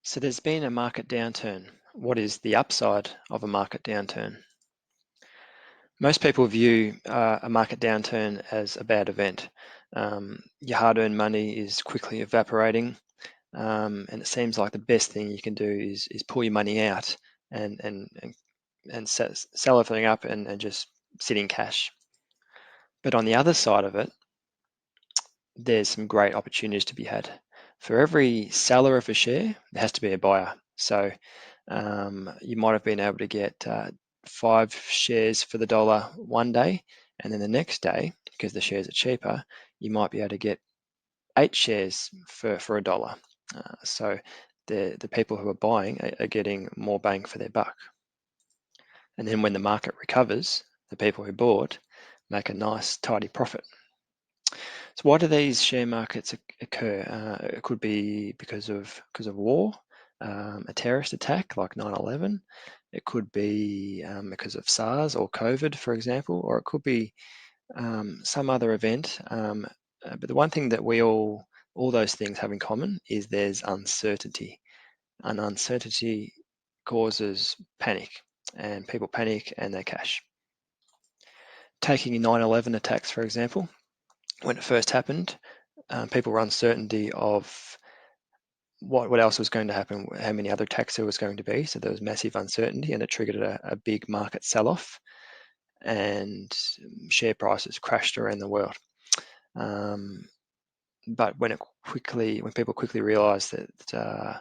So there's been a market downturn. What is the upside of a market downturn? Most people view a market downturn as a bad event. Your hard-earned money is quickly evaporating, and it seems like the best thing you can do is pull your money out and and and, and sell everything up and just sit in cash. But on the other side of it, there's some great opportunities to be had. For every seller of a share, there has to be a buyer. So you might have been able to get 5 shares for the dollar one day, and then the next day, because the shares are cheaper, you might be able to get 8 shares for a dollar. So the people who are buying are getting more bang for their buck. And then when the market recovers, the people who bought make a nice tidy profit. So why do these share markets occur? It could be because of war, a terrorist attack like 9/11. It could be because of SARS or COVID, for example, or it could be some other event. But the one thing that all those things have in common is there's uncertainty, and uncertainty causes panic, and people panic and they cash. Taking 9/11 attacks, for example, when it first happened, people were uncertainty of what else was going to happen, how many other attacks there was going to be. So there was massive uncertainty, and it triggered a big market sell-off, and share prices crashed around the world. But when people quickly realised that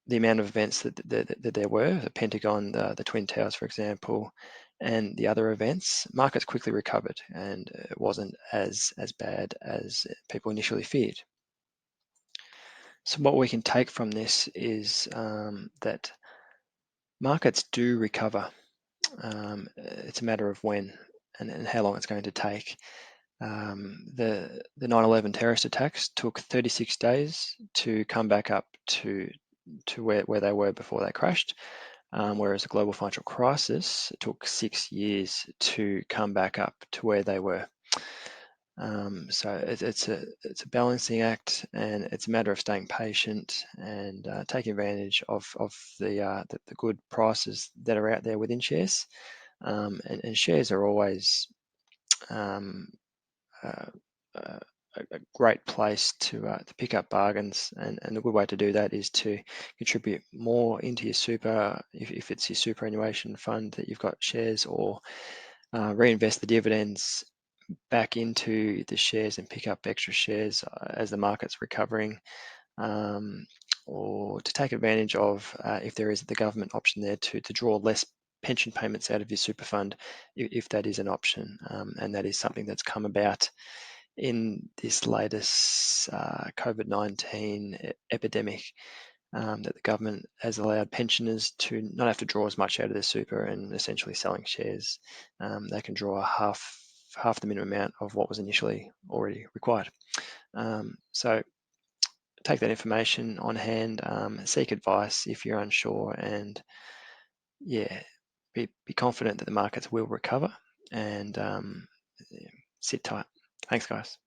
the amount of events that there were, the Pentagon, the Twin Towers, for example, and the other events, markets quickly recovered, and it wasn't as bad as people initially feared. So what we can take from this is that markets do recover. It's a matter of when and how long it's going to take. The 9/11 terrorist attacks took 36 days to come back up to where they were before they crashed, whereas the global financial crisis took 6 years to come back up to where they were. So it's a balancing act, and it's a matter of staying patient and taking advantage of the good prices that are out there within shares. And shares are always um, uh, uh, a great place to pick up bargains, and a good way to do that is to contribute more into your super, if it's your superannuation fund that you've got shares, or reinvest the dividends back into the shares and pick up extra shares as the market's recovering, or to take advantage of if there is the government option there to draw less pension payments out of your super fund, if that is an option, and that is something that's come about in this latest COVID-19 epidemic, that the government has allowed pensioners to not have to draw as much out of their super, and essentially selling shares, they can draw half the minimum amount of what was initially already required. So take that information on hand, seek advice if you're unsure, and yeah, be confident that the markets will recover, and sit tight. Thanks, guys.